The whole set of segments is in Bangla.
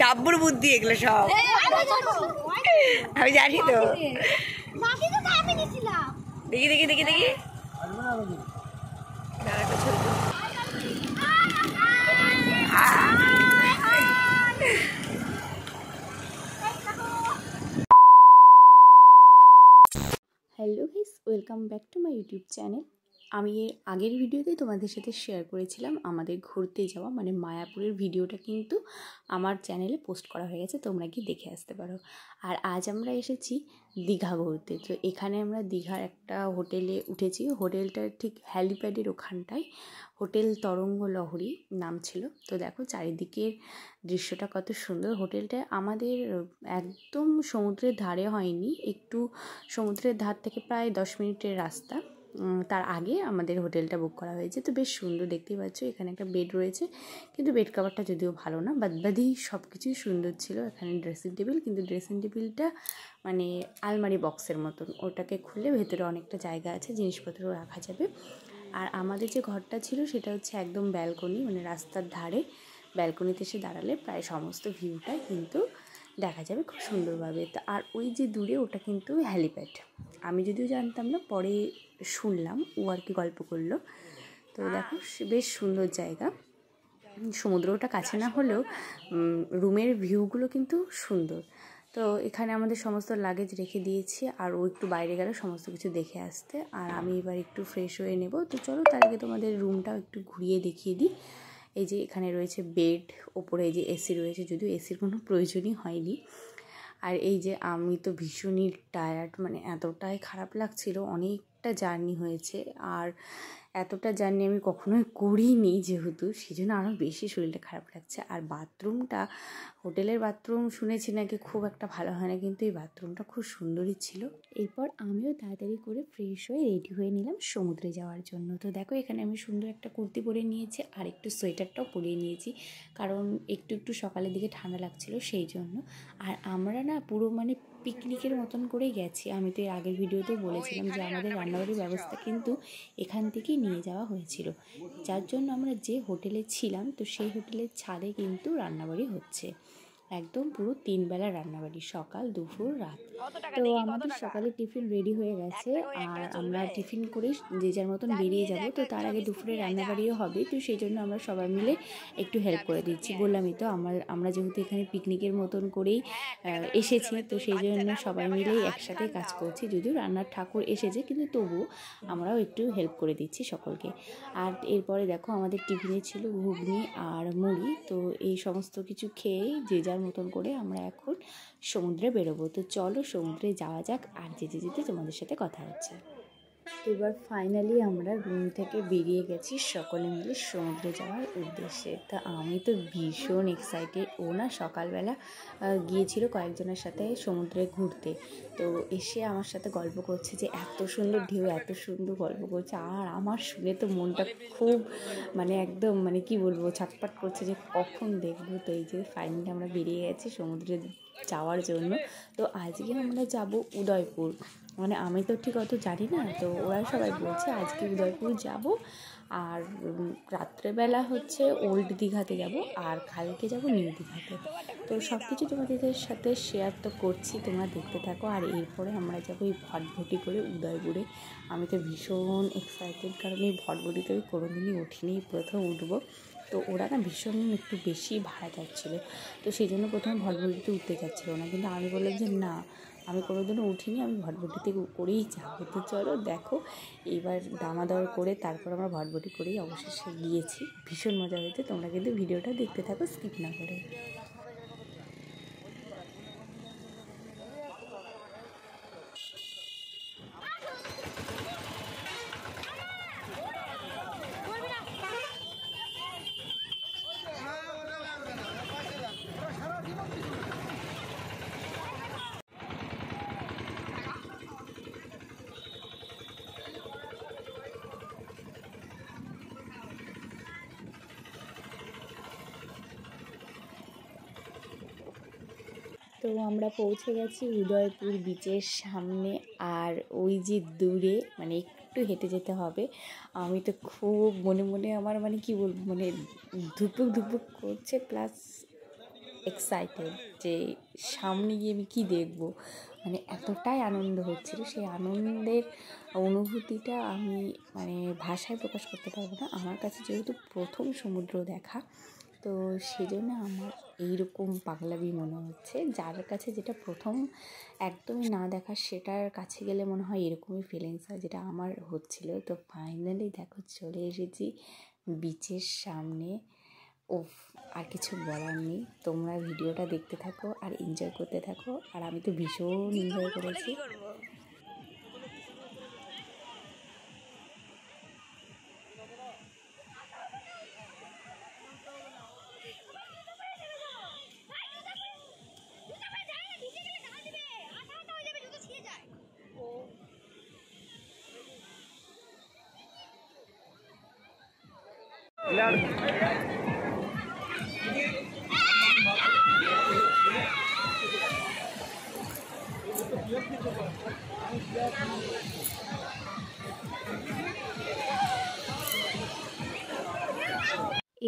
ডাব্বুর বুদ্ধি এগুলো সব আমি জানি তো। দেখি দেখি দেখি দেখি hello guys, welcome back to my YouTube channel. আমি এর আগের ভিডিওতে তোমাদের সাথে শেয়ার করেছিলাম আমাদের ঘুরতে যাওয়া মানে মায়াপুরের ভিডিওটা কিন্তু আমার চ্যানেলে পোস্ট করা হয়ে গেছে, তোমরা কি দেখে আসতে পারো। আর আজ আমরা এসেছি দীঘা ঘুরতে। তো এখানে আমরা দীঘার একটা হোটেলে উঠেছি, হোটেলটা ঠিক হ্যালিপ্যাডের ওখানটায়, হোটেল তরঙ্গ লহরী নাম ছিল। তো দেখো চারিদিকের দৃশ্যটা কত সুন্দর। হোটেলটা আমাদের একদম সমুদ্রের ধারে হয়নি, একটু সমুদ্রের ধার থেকে প্রায় 10 মিনিটের রাস্তা, তার আগে আমাদের হোটেলটা বুক করা হয়েছে। তো বেশ সুন্দর, দেখতেই পাচ্ছ এখানে একটা বেড রয়েছে, কিন্তু বেড কাভারটা যদিও ভালো না, বাদবাদি সব কিছুই সুন্দর ছিল। এখানে ড্রেসিং টেবিল, কিন্তু ড্রেসিং টেবিলটা মানে আলমারি বক্সের মতন, ওটাকে খুললে ভেতরে অনেকটা জায়গা আছে, জিনিসপত্র রাখা যাবে। আর আমাদের যে ঘরটা ছিল সেটা হচ্ছে একদম ব্যালকনি, মানে রাস্তার ধারে। ব্যালকনিতে এসে দাঁড়ালে প্রায় সমস্ত ভিউটাই কিন্তু দেখা যাবে খুব সুন্দরভাবে। তা আর ওই যে দূরে ওটা কিন্তু হ্যালিপ্যাড, আমি যদিও জানতাম না, পরে শুনলাম, ও আর কি গল্প করলো। তো দেখো বেশ সুন্দর জায়গা, সমুদ্রটা কাছে না হলেও রুমের ভিউগুলো কিন্তু সুন্দর। তো এখানে আমাদের সমস্ত লাগেজ রেখে দিয়েছি, আর ও একটু বাইরে গেল সমস্ত কিছু দেখে আসতে, আর আমি এবার একটু ফ্রেশ হয়ে নেব। তো চলো তার আগে তোমাদের রুমটাও একটু ঘুরিয়ে দেখিয়ে দিই। এই যে এখানে রয়েছে বেড, ওপরে এই যে এসি রয়েছে, যদিও এসির কোনো প্রয়োজনই হয়নি। আর এই যে আমি তো ভীষণই টায়ার্ড, মানে এতটাই খারাপ লাগছিল, অনেকটা জার্নি হয়েছে, আর এতটা জার্নি আমি কখনোই করিনি যেহেতু, সেই জন্য আরও বেশি শরীরটা খারাপ লাগছে। আর বাথরুমটা, হোটেলের বাথরুম শুনেছি নাকি খুব একটা ভালো হয় না, কিন্তু এই বাথরুমটা খুব সুন্দরই ছিল। এরপর আমিও তাড়াতাড়ি করে ফ্রেশ হয়ে রেডি হয়ে নিলাম সমুদ্রে যাওয়ার জন্য। তো দেখো এখানে আমি সুন্দর একটা কুর্তি পরে নিয়েছি, আর একটু সোয়েটারটাও পরিয়ে নিয়েছি, কারণ একটু একটু সকালের দিকে ঠান্ডা লাগছিল সেই জন্য। আর আমরা না পুরো মানে পিকনিকের মতন করেই গেছি। আমি তো এর আগের ভিডিওতেও বলেছিলাম যে আমাদের রান্নাবাড়ির ব্যবস্থা কিন্তু এখান থেকেই নিয়ে যাওয়া হয়েছিল, যার জন্য আমরা যে হোটেলে ছিলাম তো সেই হোটেলের ছাদে কিন্তু রান্নাবাড়ি হচ্ছে, একদম পুরো 3 বেলা রান্নাবাড়ি, সকাল দুপুর রাত। তো আমাদের সকালে টিফিন রেডি হয়ে গেছে, আর আমরা টিফিন করে যে যার মতন বেরিয়ে যাব। তো তার আগে দুপুরে রান্নাবাড়িও হবে, তো সেই জন্য আমরা সবাই মিলে একটু হেল্প করে দিচ্ছি। বললামই তো আমরা যেহেতু এখানে পিকনিকের মতন করেই এসেছি, তো সেই জন্য সবাই মিলেই একসাথে কাজ করছি। যদিও রান্নার ঠাকুর এসেছে, কিন্তু তবুও আমরাও একটু হেল্প করে দিচ্ছি সকলকে। আর এরপরে দেখো আমাদের টিফিনে ছিল ঘুগনি আর মুড়ি। তো এই সমস্ত কিছু খেয়ে যে যার মতন করে আমরা এখন সমুদ্রে বেরোবো। তো চলো সমুদ্রে যাওয়া যাক, আর যেতে যেতে তোমাদের সাথে কথা হচ্ছে। এবার ফাইনালি আমরা রুম থেকে বেরিয়ে গেছি সকলে মিলে সমুদ্রে যাওয়ার উদ্দেশ্যে। তা আমি তো ভীষণ এক্সাইটেড। ও না সকালবেলা গিয়েছিল কয়েকজনের সাথে সমুদ্রে ঘুরতে, তো এসে আমার সাথে গল্প করছে যে এত সুন্দর ঢেউ, এত সুন্দর গল্প করছে। আর আমার শুনে তো মনটা খুব মানে একদম মানে কি বলবো, ছটফট করছে যে কখন দেখবো। তো এই যে ফাইনালি আমরা বেরিয়ে গেছি সমুদ্রে যাওয়ার জন্য। তো আজকে আমরা যাব উদয়পুর, মানে আমি তো ঠিক অত জানি না, তো ওরা সবাই বলছে আজকে উদয়পুর যাব, আর রাত্রেবেলা হচ্ছে ওল্ড দীঘাতে যাব, আর কালকে যাব নিউ দীঘাতে। তো সব কিছু তোমাদের সাথে শেয়ার তো করছি, তোমরা দেখতে থাকো। আর এরপরে আমরা যাবো এই ভটভটি করে উদয়পুরে। আমি তো ভীষণ এক্সাইটেড, কারণ এই ভটভটিতে আমি কোনোদিনই উঠিনি, প্রথম উঠবো। তো ওরা না ভীষণ একটু বেশি ভাড়া যাচ্ছিলো, তো সেই জন্য প্রথমে ভটভটিতে উঠতে যাচ্ছিলো না, কিন্তু আমি বললাম যে না, আমি কোনোদিনও উঠিনি, আমি ভটভটিতে করেই যাবো। তো চলো দেখো, এইবার দামাদর করে তারপর আমরা ভটভটি করেই অবশেষে গিয়েছি। ভীষণ মজা হয়েছে, তোমরা কিন্তু ভিডিওটা দেখতে থাকো স্কিপ না করে। তো আমরা পৌঁছে গেছি উদয়পুর বিচের সামনে। আর ওই যে দূরে মানে একটু হেঁটে যেতে হবে। আমি তো খুব মনে মনে আমার মানে কি বলবো মানে ধুপুক ধুপুক করছে, প্লাস এক্সাইটেড যে সামনে গিয়ে আমি কী দেখবো। মানে এতটাই আনন্দ হচ্ছিল, সেই আনন্দের অনুভূতিটা আমি মানে ভাষায় প্রকাশ করতে পারবো না। আমার কাছে যেহেতু প্রথম সমুদ্র দেখা, তো সেজন্য আমার এইরকম পাগলামি মনে হচ্ছে। যার কাছে যেটা প্রথম একদমই না দেখা, সেটার কাছে গেলে মনে হয় এরকমই ফিলিংস হয়, যেটা আমার হচ্ছিল। তো ফাইনালি দেখো চলে এসেছি বিচের সামনে। ওফ, আর কিছু বলার নেই। তোমরা ভিডিওটা দেখতে থাকো আর এনজয় করতে থাকো। আর আমি তো ভীষণ এনজয় করেছি।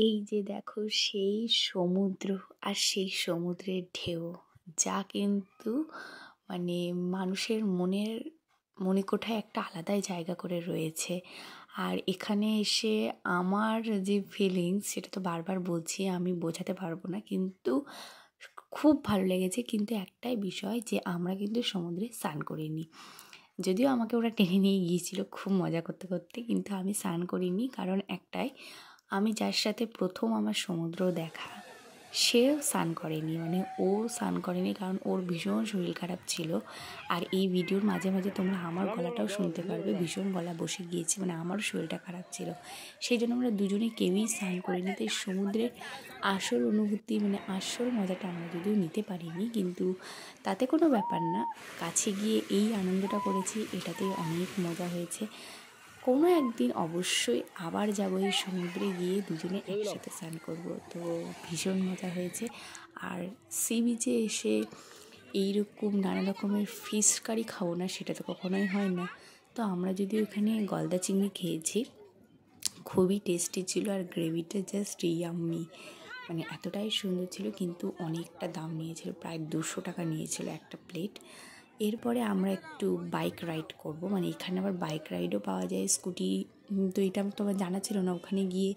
এই যে দেখো সেই সমুদ্র আর সেই সমুদ্রের ঢেউ, যা কিন্তু মানে মানুষের মণিকোঠায় একটা আলাদাই জায়গা করে রয়েছে। আর এখানে এসে আমার যে ফিলিংস, সেটা তো বারবার বলছি, আমি বোঝাতে পারবো না, কিন্তু খুব ভালো লেগেছে। কিন্তু একটাই বিষয় যে আমরা কিন্তু সমুদ্রে স্নান করিনি। যদিও আমাকে ওরা টেনে নিয়ে গিয়েছিলো খুব মজা করতে করতে, কিন্তু আমি স্নান করিনি। কারণ একটাই, আমি যার সাথে প্রথম আমার সমুদ্র দেখা, সেও স্নান করেনি, মানে ও স্নান করেনি, কারণ ওর ভীষণ শরীর খারাপ ছিল। আর এই ভিডিওর মাঝে মাঝে তোমরা আমার গলাটাও শুনতে পারবে, ভীষণ গলা বসে গিয়েছে, মানে আমারও শরীরটা খারাপ ছিল। সেই জন্য আমরা দুজনে কেউই স্নান করিনি। তাই সমুদ্রের আসল অনুভূতি মানে আসল মজাটা আমরা যদিও নিতে পারিনি, কিন্তু তাতে কোনো ব্যাপার না। কাছে গিয়ে এই আনন্দটা করেছি, এটাতেই অনেক মজা হয়েছে। কোনো একদিন অবশ্যই আবার যাবো এই সমুদ্রে, গিয়ে দুজনে একসাথে স্নান করব। তো ভীষণ মজা হয়েছে। আর সি বিচে এসে এইরকম নানা রকমের ফিশ কারি খাবো না, সেটা তো কখনোই হয় না। তো আমরা যদি ওখানে গলদা চিংড়ি খেয়েছি, খুবই টেস্টি ছিল। আর গ্রেভিটা জাস্ট ইয়াম্মি, মানে এতটাই সুন্দর ছিল। কিন্তু অনেকটা দাম নিয়েছিল, প্রায় 200 টাকা নিয়েছিল একটা প্লেট। এরপরে আমরা একটু বাইক রাইড করব, মানে এখানে আবার বাইক রাইডও পাওয়া যায়, স্কুটি। তো এটা তো আমার জানা ছিল না। ওখানে গিয়ে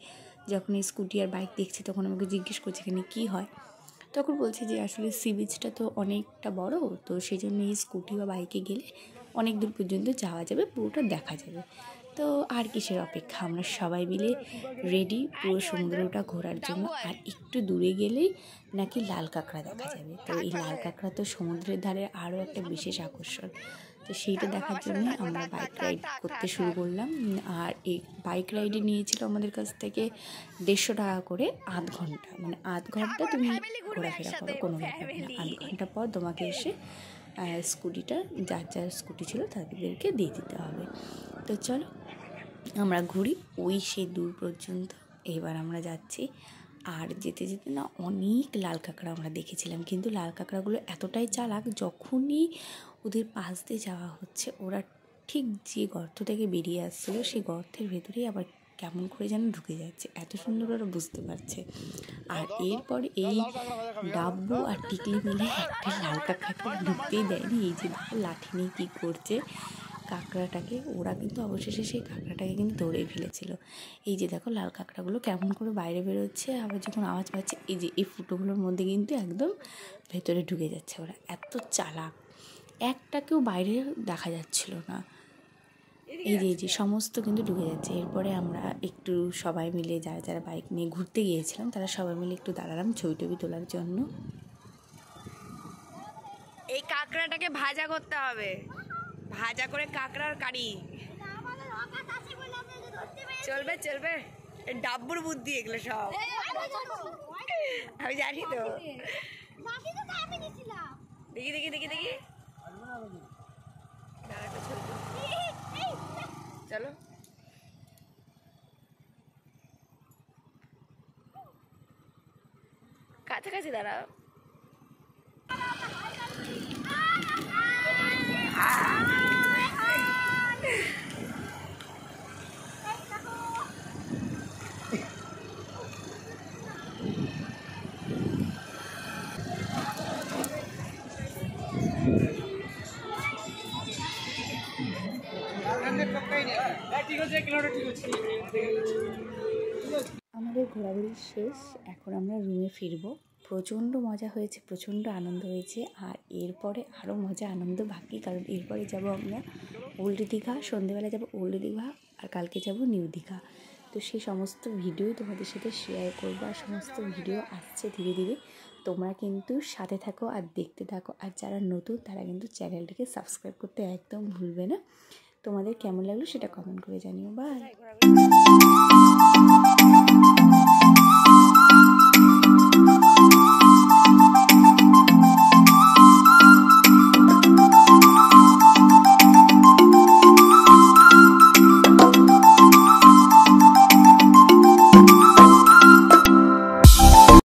যখন এই স্কুটি আর বাইক দেখছি, তখন আমাকে জিজ্ঞেস করছে এখানে কী হয়। তখন বলছে যে আসলে সি বিচটা তো অনেকটা বড়, তো সেই জন্য এই স্কুটি বা বাইকে গেলে অনেক দূর পর্যন্ত যাওয়া যাবে, পুরোটা দেখা যাবে। তো আর কিসের অপেক্ষা, আমরা সবাই মিলে রেডি পুরো সমুদ্রটা ঘোরার জন্য। আর একটু দূরে গেলেই নাকি লাল কাঁকড়া দেখা যাবে। তো এই লাল কাঁকড়া তো সমুদ্রের ধারে আরও একটা বিশেষ আকর্ষণ। তো সেইটা দেখার জন্য আমরা বাইক রাইড করতে শুরু করলাম। আর এই বাইক রাইডে নিয়েছিল আমাদের কাছ থেকে 150 টাকা করে, আধ ঘন্টা। মানে আধ ঘন্টা তুমি ঘোরাফেরা করো, কোনো ব্যাপার না। আধ ঘন্টা পর তোমাকে এসে স্কুটিটা, যার যার স্কুটি ছিল তাদেরকে দিয়ে দিতে হবে। তো চলো আমরা ঘুরি ওই সেই দূর পর্যন্ত। এবার আমরা যাচ্ছি। আর যেতে যেতে না অনেক লাল কাঁকড়া আমরা দেখেছিলাম, কিন্তু লাল কাঁকড়াগুলো এতটাই চালাক, যখনই ওদের পাশ দিয়ে যাওয়া হচ্ছে, ওরা ঠিক যে গর্ত থেকে বেরিয়ে আসছিলো, সেই গর্তের ভেতরেই আবার কেমন করে যেন ঢুকে যাচ্ছে। এত সুন্দর ওরা বুঝতে পারছে। আর এরপর এই ডাব্বু আর টিকলি মিলে একটা লাল কাঁকড়াকে ঢুকতেই দেয়নি। এই যে দেখো লাঠি নিয়ে কী করছে কাঁকড়াটাকে, ওরা কিন্তু অবশেষে সেই কাঁকড়াটাকে কিন্তু ধরেই ফেলেছিল। এই যে দেখো লাল কাঁকড়াগুলো কেমন করে বাইরে বেরোচ্ছে, আবার যখন আওয়াজ পাচ্ছে এই যে এই ফুটোগুলোর মধ্যে কিন্তু একদম ভেতরে ঢুকে যাচ্ছে। ওরা এত চালাক, একটাকেও বাইরে দেখা যাচ্ছিল না। এই যে সমস্ত কিন্তু ঢুকে যাচ্ছে। এরপরে আমরা একটু সবাই মিলে, যারা যারা বাইক নিয়ে ঘুরতে গিয়েছিলাম, তারা সবাই মিলে একটু দাঁড়ালাম ছবি টবি তোলার জন্য। এই কাঁকড়াটাকে ভাজা করতে হবে, ভাজা করে কাঁকড়ার কারি। চলবে চলবে, ডাব্বুর বুদ্ধি এগুলো সব, আমি জানি তো। দেখি দেখি দেখি দেখি, চলো কাছাকাছি দাঁড়াও। আমাদের ঘোরাঘুরি শেষ, এখন আমরা রুমে ফিরবো। প্রচণ্ড মজা হয়েছে, প্রচণ্ড আনন্দ হয়েছে, আর এরপরে আরও মজা আনন্দ বাকি, কারণ এরপরে যাব আমরা ওল্ড দীঘা, সন্ধেবেলা যাব ওল্ড দীঘা, আর কালকে যাব নিউ দীঘা। তো সেই সমস্ত ভিডিও তোমাদের সাথে শেয়ার করবো, আর সমস্ত ভিডিও আসছে ধীরে ধীরে। তোমরা কিন্তু সাথে থাকো আর দেখতে থাকো, আর যারা নতুন তারা কিন্তু চ্যানেলটিকে সাবস্ক্রাইব করতে একদম ভুলবে না। তোমাদের কেমন লাগলো সেটা কমেন্ট করে জানিও। বাই।